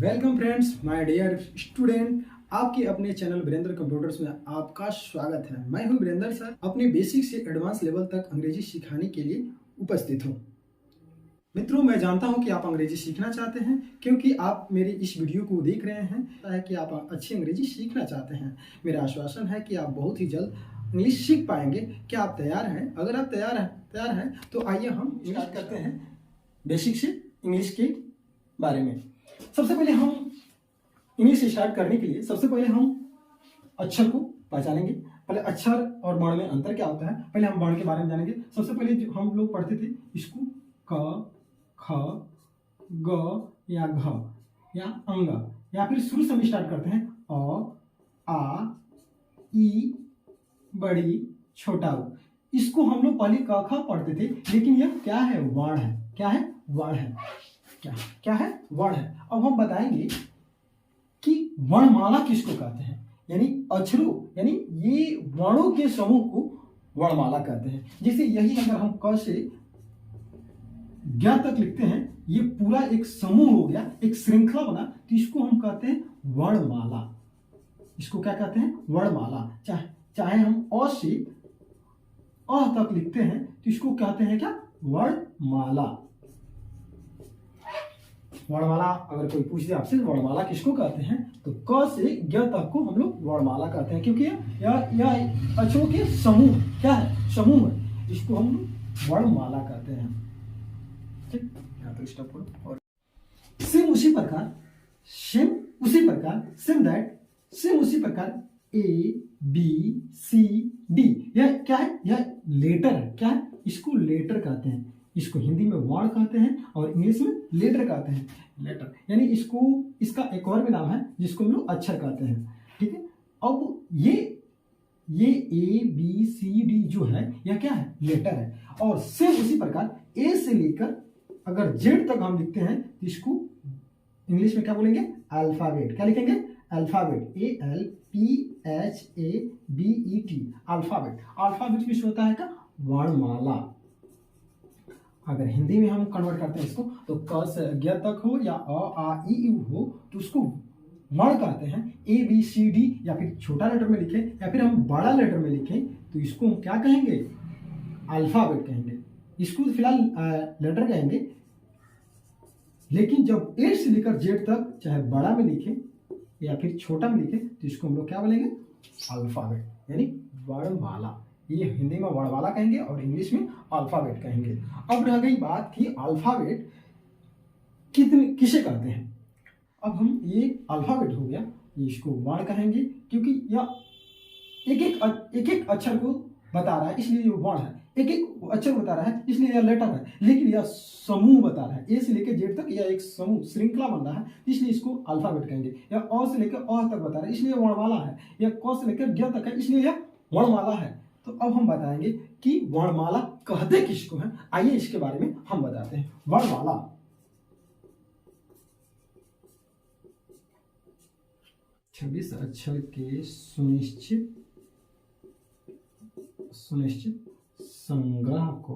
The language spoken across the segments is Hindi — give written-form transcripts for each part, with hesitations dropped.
Welcome friends, my dear student. आपके अपने चैनल वीरेंद्र कंप्यूटर्स में आपका स्वागत है। मैं हूं वीरेंद्र सर, अपने बेसिक से एडवांस लेवल तक अंग्रेजी सिखाने के लिए उपस्थित हूं। मित्रों, मैं जानता हूं कि आप अंग्रेजी सीखना चाहते हैं क्योंकि आप मेरी इस वीडियो को देख रहे हैं कि आप अच्छी अंग्रेजी सीखना चाहते हैं। मेरा आश्वासन है कि आप बहुत ही जल्द इंग्लिश सीख पाएंगे। क्या आप तैयार हैं? अगर आप तैयार हैं तो आइए हम स्टार्ट करते हैं बेसिक से इंग्लिश के बारे में। सबसे पहले हम इंग्लिश स्टार्ट करने के लिए सबसे पहले हम अक्षर को पहचानेंगे। पहले अक्षर और वर्ण में अंतर क्या होता है, पहले हम वर्ण के बारे में जानेंगे। सबसे पहले जो हम लोग पढ़ते थे इसको क, ख, ग या घ या अंग, या फिर शुरू से हम स्टार्ट करते हैं अ, आ, ई, बड़ी, छोटा ऊ। इसको हम लोग पहले क ख पढ़ते थे, लेकिन यह क्या है? वर्ण है। क्या है? वर्ण है। क्या है? वर्ण है। अब हम बताएंगे कि वर्णमाला किसको कहते हैं, यानी अक्षरों, यानी ये वर्णों के समूह को वर्णमाला कहते हैं। जैसे यही अगर हम क से ज्ञ तक लिखते हैं, ये पूरा एक समूह हो गया, एक श्रृंखला बना, तो इसको हम कहते हैं वर्णमाला। इसको क्या कहते हैं? वर्णमाला। चाहे हम अ से अ तक लिखते हैं तो इसको कहते हैं क्या? वर्णमाला। वर्णमाला अगर कोई पूछ दे आपसे वर्णमाला किसको कहते हैं, तो क से ज्ञ तक को हम लोग वर्णमाला कहते हैं, क्योंकि यह अक्षरों के समूह क्या है? समूह है, जिसको हम लोग वर्णमाला कहते हैं। ठीक, यहाँ तो स्टॉप करो। और सेम उसी प्रकार ए बी सी डी, यह क्या है? यह लेटर है। क्या है? इसको लेटर कहते हैं। इसको हिंदी में वर्ण कहते हैं और इंग्लिश में लेटर कहते हैं। लेटर यानी इसका एक और भी नाम है जिसको हम लोग अक्षर कहते हैं। ठीक है। अब ये ए बी सी डी जो है यह क्या है? लेटर है। और सेम उसी प्रकार ए से लेकर अगर जेड तक हम लिखते हैं तो इसको इंग्लिश में क्या बोलेंगे? अल्फाबेट। क्या लिखेंगे? अल्फाबेट। ALPHABET, alphabet. अल्फाबेट किस होता है? का वर्णमाला। अगर हिंदी में हम कन्वर्ट करते हैं इसको, तो क से ज्ञ तक हो या अ आ ई उ हो तो उसको वर्ण कहते हैं। ABCD या फिर छोटा लेटर में लिखें या फिर हम बड़ा लेटर में लिखें तो इसको हम क्या कहेंगे? अल्फाबेट कहेंगे। इसको फिलहाल लेटर कहेंगे, लेकिन जब ए से लेकर जेड तक चाहे बड़ा में लिखें या फिर छोटा में लिखें तो इसको हम लोग क्या बोलेंगे? अल्फाबेट, यानी वर्णमाला। ये हिंदी में वर्णमाला कहेंगे और इंग्लिश में अल्फाबेट कहेंगे। अब रह गई बात कि अल्फाबेट किसे कहते हैं। अब हम ये अल्फाबेट हो गया, इसको वर्ण कहेंगे क्योंकि यह एक एक अक्षर को बता रहा है, इसलिए ये वर्ण है। एक एक अक्षर बता रहा है इसलिए यह लेटर है, लेकिन यह समूह बता रहा है। ए से लेकर जेड तक यह एक समूह श्रृंखला बन रहा है, इसलिए इसको अल्फाबेट कहेंगे। या अ से लेकर अ तक बता रहा है इसलिए वर्णमाला है। या क से लेकर ज्ञ तक है इसलिए यह वर्णमाला है। तो अब हम बताएंगे कि वर्णमाला कहते किसको हैं। आइए इसके बारे में हम बताते हैं। वर्णमाला 26 अक्षर के सुनिश्चित संग्रह को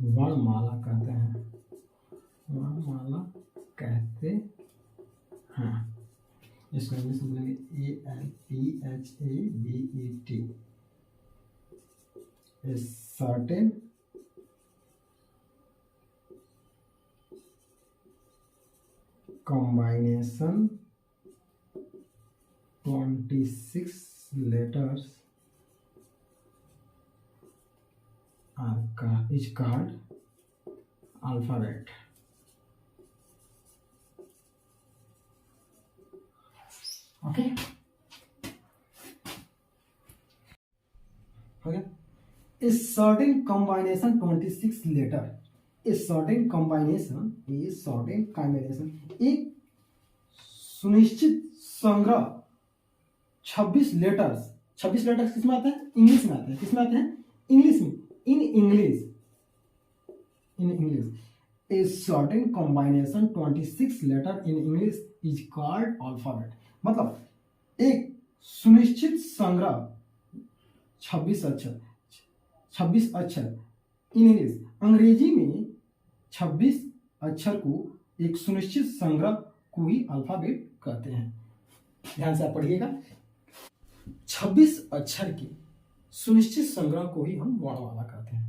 वर्णमाला कहते हैं। वर्णमाला कहते हैं। इसको इंग्लिश में बोलेंगे ALPHABET। A certain combination 26 letters is called alphabet. Okay, okay. A certain combination 26 letter, a certain combination एक सुनिश्चित संग्रह 26 लेटर्स। 26 लेटर्स किसमें आते हैं? इंग्लिश में आते हैं। किसमें आते हैं? इंग्लिश में। In English a certain combination 26 letter in English is called alphabet। मतलब एक सुनिश्चित संग्रह 26 अक्षर इन इंग्लिश, अंग्रेजी में 26 अक्षर को एक सुनिश्चित संग्रह को ही अल्फाबेट कहते हैं। ध्यान से आप पढ़िएगा। 26 अक्षर के सुनिश्चित संग्रह को ही हम वर्णमाला कहते हैं।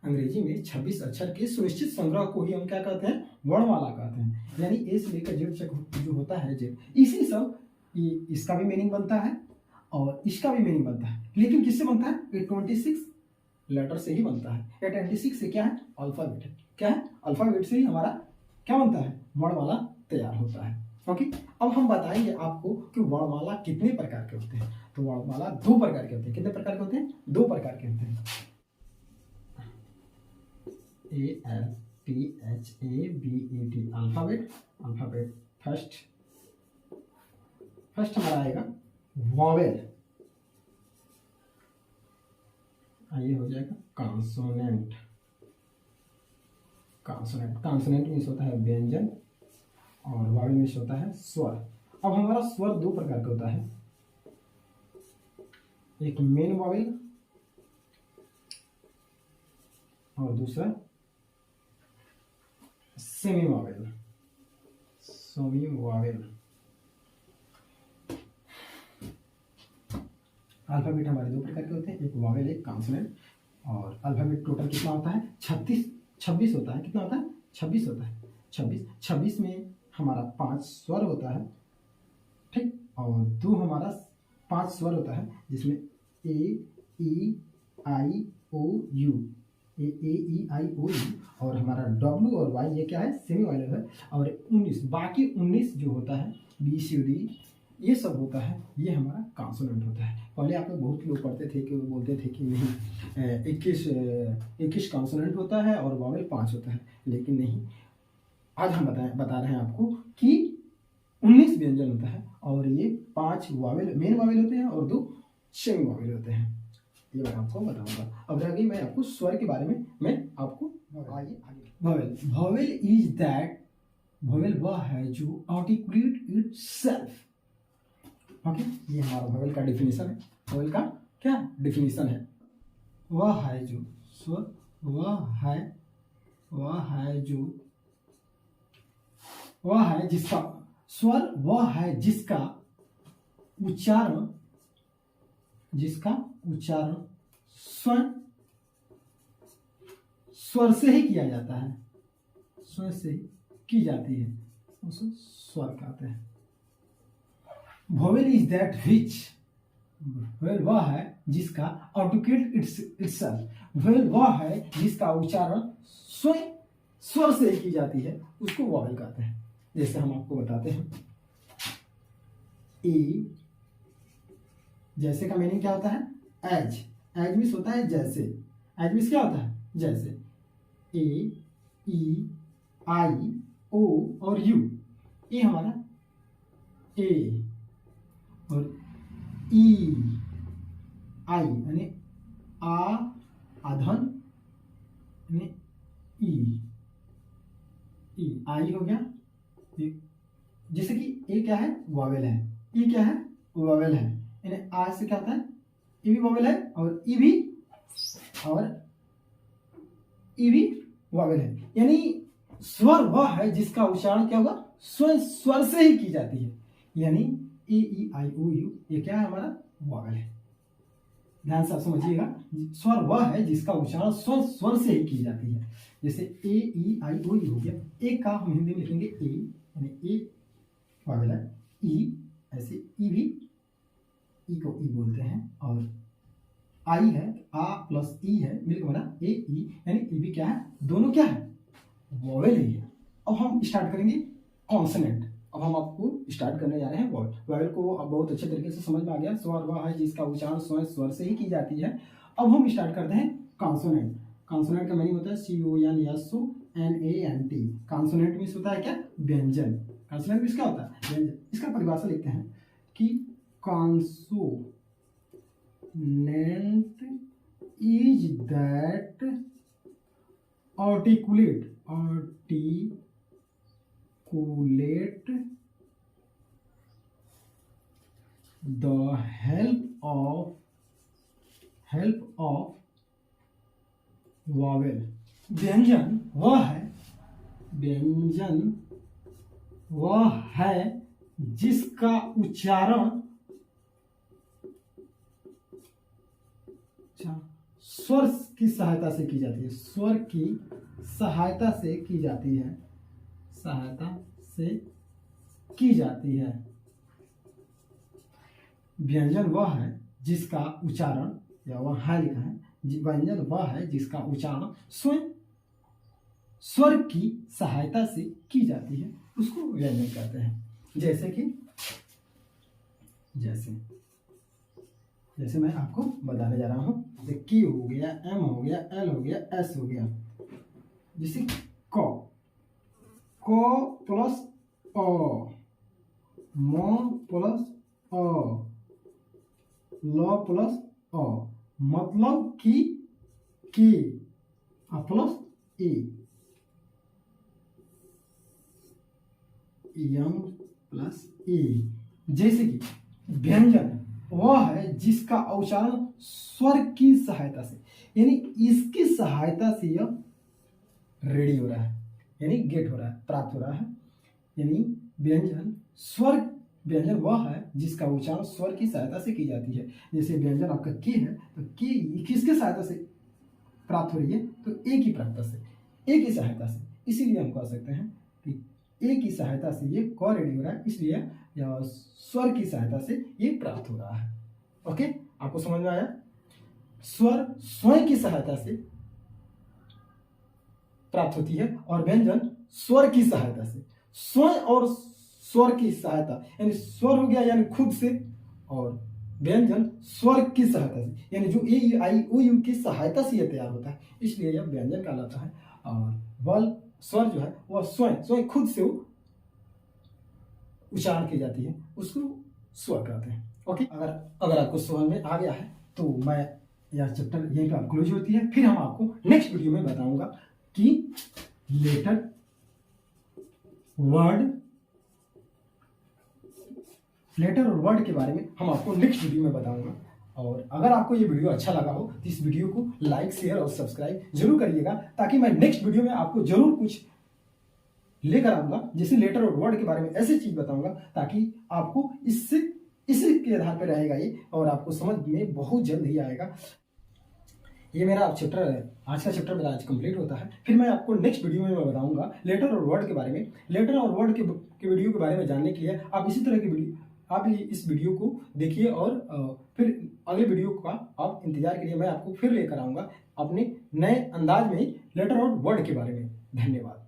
अंग्रेजी में 26 अक्षर के सुनिश्चित संग्रह को ही हम क्या कहते हैं? वर्णमाला कहते हैं। यानी ए से लेकर जेड तक जो होता है जेड, इसी सब इसका भी मीनिंग बनता है और इसका भी मीनिंग बनता है, लेकिन किससे बनता है? ये 26 लेटर से ही बनता है। ये 26 से क्या है? अल्फाबेट है। क्या है? अल्फाबेट से ही हमारा क्या बनता है? वर्णमाला तैयार होता है। ओके, अब हम बताएंगे आपको कि वर्णमाला कितने प्रकार के होते हैं। तो वर्णमाला 2 प्रकार के होते हैं। कितने प्रकार के होते हैं? 2 प्रकार के होते हैं। ALPHABET alphabet. अल्फाबेट फर्स्ट हमारा आएगा वॉवेल। ये हो जाएगा कॉन्सोनेंट। कॉन्सोनेंट मीन्स होता है व्यंजन और वॉवेल मीन्स होता है स्वर। अब हमारा स्वर 2 प्रकार का होता है, एक मेन वॉवेल और दूसरा सेमी वॉवेल। अल्फाबेट हमारे 2 प्रकार के होते हैं, एक वॉवेल एक कॉन्सोनेंट। और अल्फाबेट टोटल कितना होता है? 26 होता है। कितना होता है? 26 होता है। 26 में हमारा 5 स्वर होता है, ठीक, और 2 हमारा 5 स्वर होता है, जिसमें A-E-I-O-U, A-E-I-O-U, और हमारा W और Y ये क्या है? सेमी वॉवेल है। और 19 बाकी 19 जो होता है B-C-D ये सब होता है, ये हमारा कॉन्सोनेंट होता है। पहले आप बहुत लोग पढ़ते थे कि बोलते थे कि नहीं 21 कॉन्सोनेंट होता है और वॉवेल 5 होता है, लेकिन नहीं। आज हम बता रहे हैं आपको कि 19 व्यंजन होता है और ये 5 वॉवेल मेन वॉवेल होते हैं और 2 सेमी वॉवेल होते हैं। ये मैं आपको बताऊंगा। अब आगे मैं आपको स्वर के बारे में मैं आपको आगे वॉवेल इज दैट, वॉवेल वह है जो आर्टिकुलेट इटसेल्फ। ओके, ये हमारा वॉवेल का डेफिनेशन है। वॉवेल का क्या डेफिनेशन है? वह है जो स्वर, वह है जिसका स्वर, वह है जिसका उच्चारण स्वर से ही किया जाता है, स्वर से ही की जाती है, उसे स्वर कहते हैं। Vowel is that which, vowel वह है जिसका आर्टिकुलेट इटसेल्फ, वॉवेल वह है जिसका उच्चारण स्वयं स्वर से ही की जाती है, उसको वॉवेल कहते हैं। जैसे हम आपको बताते हैं, ए जैसे का मीनिंग क्या होता है? एज मीन्स होता है जैसे। एज मीन्स क्या होता है? जैसे। A-E-I-O और U, ये हमारा ए, और E-I यानी आधन यानी आई हो गया। जैसे कि ए क्या है? वॉवेल है। ई क्या है? वॉवेल है। यानी आ से क्या होता है? ई भी वॉवेल है और ई भी वॉवेल है। यानी स्वर वह है जिसका उच्चारण क्या होगा? स्वर से ही की जाती है। यानी A-E-I-O-U ये क्या है? हमारा वॉवेल है। ध्यान से आप समझिएगा, स्वर वह है जिसका उच्चारण स्वर से ही की जाती है। जैसे A-E-I-O-U हो गया। ए का हम हिंदी में लिखेंगे ए, यानी ए वॉवेल है। ई ऐसे ई भी, ई को ई बोलते हैं, और आई है, आ प्लस ई है, मिलकर बना ए ई, यानी ई भी क्या है? दोनों क्या है? वॉवेल ही है। अब हम स्टार्ट करेंगे कॉन्सोनेंट। अब हम आपको स्टार्ट करने जा रहे हैं वॉवेल। वॉवेल को अब बहुत अच्छे तरीके से समझ में आ गया। स्वर वह है जिसका उच्चारण स्वर से ही की जाती है। अब हम स्टार्ट करते हैं कॉन्सोनेंट। कॉन्सोनेंट का मीनिंग होता है CONSONANT। कॉन्सोनेंट मीन्स होता है क्या? व्यंजन। कॉन्सोनेंट मीन्स क्या होता है? व्यंजन। इसका परिभाषा लिखते हैं कि consonant is that articulate the help of vowel। व्यंजन वह है वह है जिसका उच्चारण स्वर की सहायता से की जाती है, स्वर की सहायता से की जाती है, सहायता से की जाती है। व्यंजन वह है जिसका उच्चारण, या वह है लिखा है, व्यंजन वह है जिसका उच्चारण स्वयं स्वर की सहायता से की जाती है, उसको व्यंजन कहते हैं। जैसे कि जैसे मैं आपको बताने जा रहा हूं, की हो गया, एम हो गया, एल हो गया, एस हो गया। जैसे क प्लस अ, म प्लस अ, ल प्लस अ, मतलब कि प्लस ए, यम प्लस ए। जैसे कि व्यंजन वह है जिसका उच्चारण स्वर की सहायता से, यानी इसकी सहायता से यह रेडी हो रहा है, यानी गेट हो रहा है, प्राप्त हो रहा है। यानी व्यंजन वह है जिसका उच्चारण स्वर की सहायता से की जाती है। जैसे व्यंजन आपका की है, तो की किसके सहायता से प्राप्त हो रही है? तो ए की प्राप्त से, ए की सहायता से। इसीलिए हम कह सकते हैं कि ए की सहायता से ये क रेडी हो रहा है, इसलिए यह स्वर की सहायता से ये प्राप्त हो रहा है। ओके, आपको समझ में आया? स्वर स्वयं की सहायता से प्राप्त होती है और व्यंजन स्वर की सहायता से। स्वयं और स्वर की सहायता, यानी स्वर हो गया यानी खुद से, और व्यंजन स्वर की सहायता से, यानी जो ए आई ओ यू की सहायता से यह तैयार होता है, इसलिए यह व्यंजन कहलाता है। और वल स्वर जो है वह स्वयं खुद से उच्चारण की जाती है, उसको स्वर कहते हैं। ओके, अगर आपको समझ में आ गया है तो मैं यह चैप्टर यहीं पर क्लोज होती है। फिर हम आपको नेक्स्ट वीडियो में बताऊंगा कि लेटर, और वर्ड के बारे में हम आपको नेक्स्ट वीडियो में बताऊंगा। और अगर आपको ये वीडियो अच्छा लगा हो तो इस वीडियो को लाइक, शेयर और सब्सक्राइब जरूर करिएगा, ताकि मैं नेक्स्ट वीडियो में आपको जरूर कुछ लेकर आऊंगा, जैसे लेटर और वर्ड के बारे में ऐसी चीज बताऊंगा, ताकि आपको इसी के आधार पर रहेगा ये, और आपको समझ में बहुत जल्द ही आएगा। ये मेरा चैप्टर, आज का चैप्टर मेरा आज कंप्लीट होता है। फिर मैं आपको नेक्स्ट वीडियो में बताऊंगा लेटर और वर्ड के बारे में। लेटर और वर्ड के वीडियो के बारे में जानने के लिए आप इसी तरह की वीडियो, आप इस वीडियो को देखिए, और फिर अगले वीडियो का आप इंतजार करिए। मैं आपको फिर लेकर आऊंगा अपने नए अंदाज में ही लेटर और वर्ड के बारे में। धन्यवाद।